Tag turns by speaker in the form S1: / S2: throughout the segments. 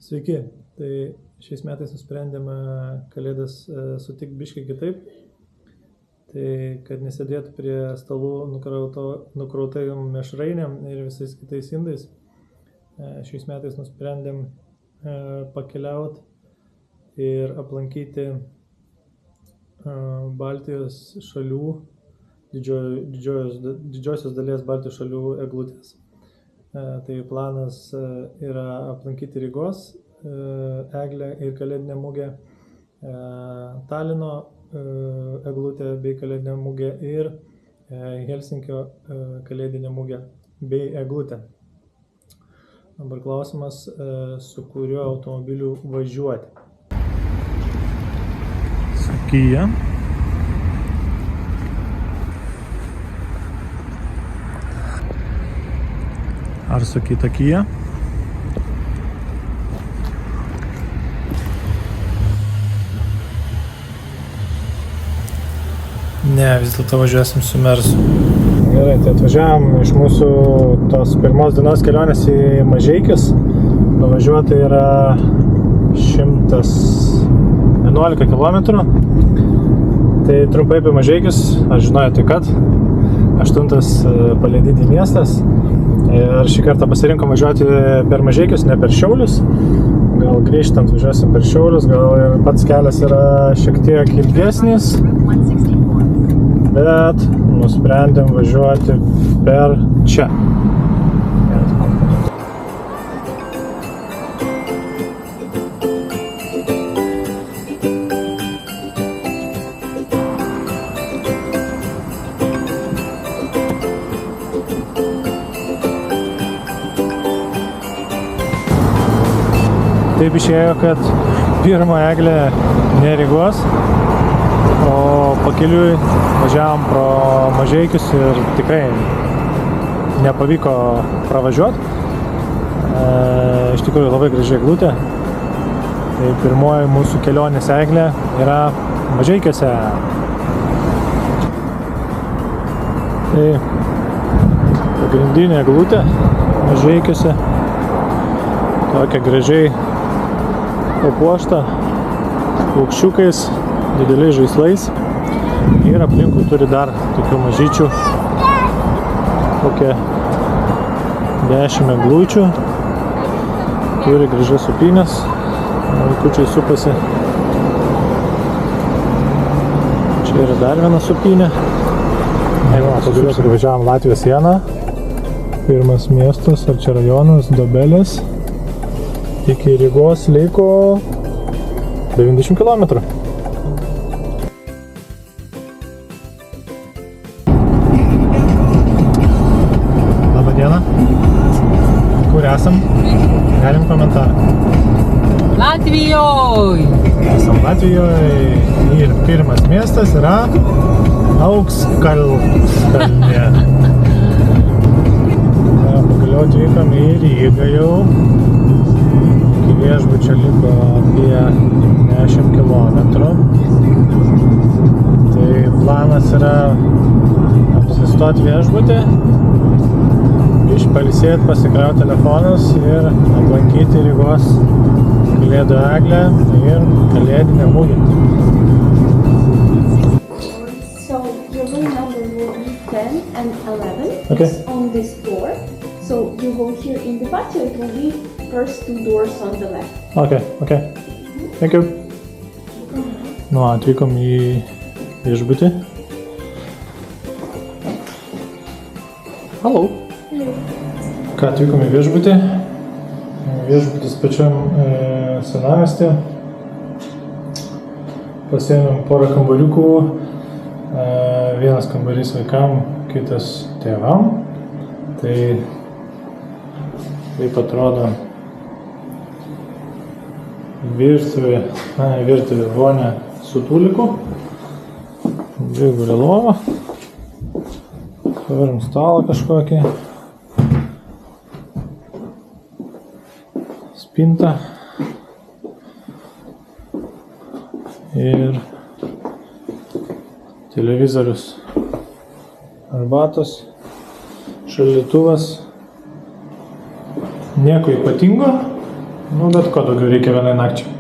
S1: Sveiki, tai šiais metais nusprendėme kalėdas sutikti biškai kitaip. Tai kad nesėdėtų prie stalų nukrautai mešrainėm ir visais kitais indais, šiais metais nusprendėm pakeliauti ir aplankyti Baltijos šalių, didžiosios dalies Baltijos šalių eglutės. Tai planas yra aplankyti Rygos eglę ir kalėdinę mugę, Talino eglutę bei kalėdinę mugę ir Helsinkio kalėdinę mugę bei eglutę. Dabar klausimas, su kuriuo automobiliu važiuoti.
S2: Su Kia. Ar su kita Kia? Ne, vis dėlto važiuosim su Mersu.
S1: Gerai, tai atvažiavam iš mūsų tos pirmos dienos kelionės į Mažeikius. Nuvažiuota yra 111 km. Tai trumpai apie Mažeikius, aš žinojote, kad 8. paledynį miestas. Ir šį kartą pasirinkom važiuoti per Mažeikius, ne per Šiaulius. Gal grįžtant važiuosim per Šiaulius, gal ir pats kelias yra šiek tiek ilgesnis. Bet nusprendėm važiuoti per čia. Taip išėjo, kad pirmą eglę ne Rygos, o pakeliui važiavom pro Mažeikius ir tikrai nepavyko pravažiuoti. Iš tikrųjų labai graži eglutė. Tai pirmoji mūsų kelionės eglė yra Mažeikiuose. Tai pagrindinė eglutė Mažeikiuose. Tokia gražiai papuošta paukščiukais, dideliais žaislais ir aplinkui turi dar tokių mažyčių, kokią 10 eglučių, turi gražias supynės, vaikučiai supasi. Čia yra dar viena supynė. Pagaliau privažiavom Latvijos sieną, pirmas miestas, ar čia rajonas, Dobelės. Iki Rygos liko 90 km. Labą dieną. Kur esam? Galim komentarą.
S3: Latvijoj!
S1: Esam Latvijoj ir pirmas miestas yra Augskalnė. Pagaliau atvykom į Rygą jau. Viešbučio liko apie 10 km. Tai planas yra apsistoti viešbutį, išpailsėti, pasikrauti telefonus ir aplankyti Rygos kalėdų eglę ir kalėdinę mugę.
S4: So your room number will be 10 and 11.
S1: Okay.
S4: It's on this floor. So you go here in the patio, it will be first 2 doors on the left.
S1: Okay. Thank you. Nu, atvykom į viešbutį. Hello. Ką, atvykom į viešbutį. Viešbutis pačiam senamiesty. Pasiėmėm porą kambariukų. Vienas kambarys vaikam, kitas tėvam. Tai taip atrodo virtuvė vonia su tūliku. Dvigulė lova. Turim stalą kažkokį. Spinta. Ir televizorius. Arbatos. Šaldytuvas. Nieko ypatingo. Nu, bet ko daugiau reikia vienai nakčiai.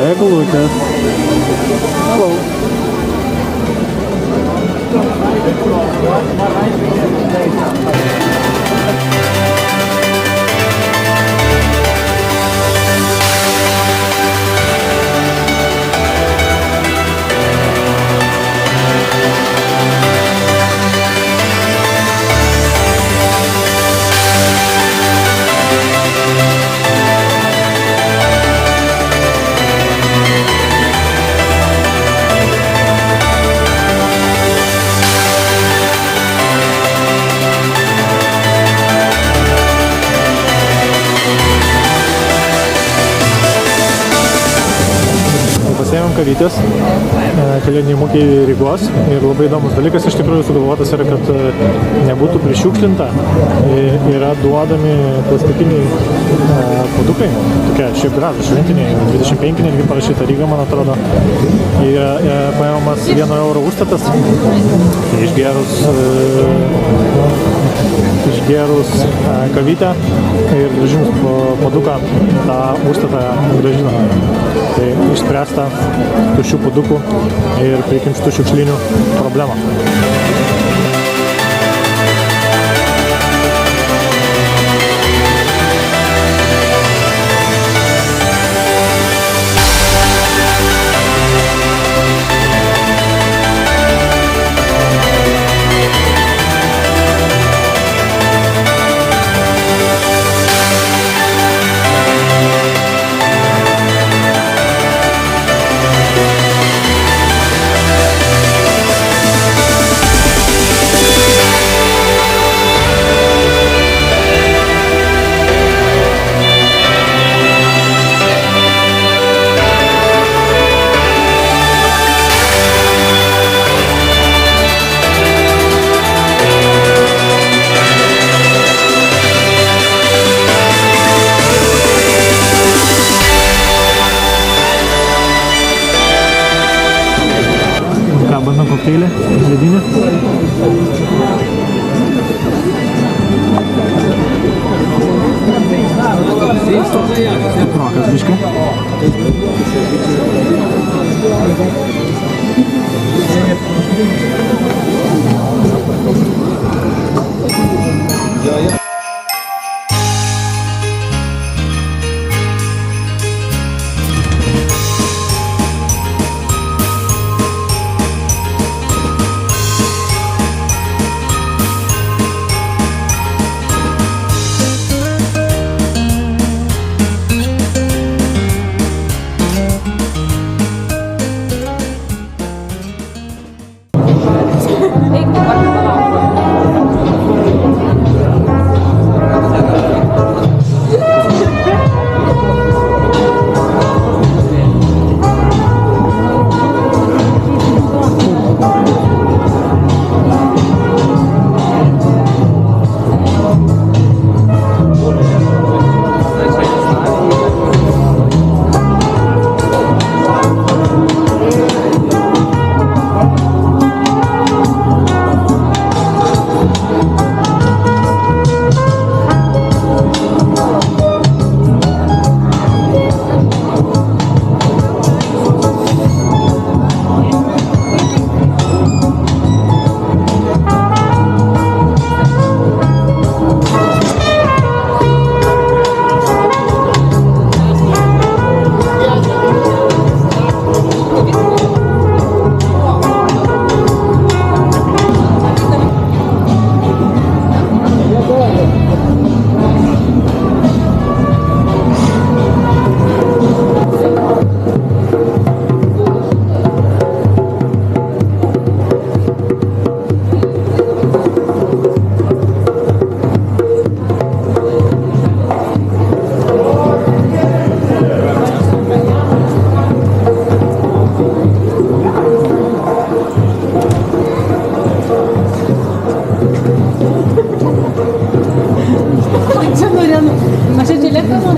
S2: Eglutės. Hello.
S1: Pasiėmėm kavytės. kalėdiniai mūkiai Rygos ir labai įdomus dalykas iš tikrųjų sugalvotas yra, kad nebūtų prišiukšlinta, yra duodami plastikiniai puodukai, tokie šiaip gražūs šventiniai, 25 netgi parašyta Ryga, man atrodo, yra paimamas 1 euro užstatas, išgerus kavytę ir grąžinus puoduką tą užstatą grąžina. Tai išspręsta tuščių puodukų ir prikimštų šiukšlinių problemą. Bandom kokteilį, ledinį. Rokas biškai.
S3: Mas eu te levo a mão.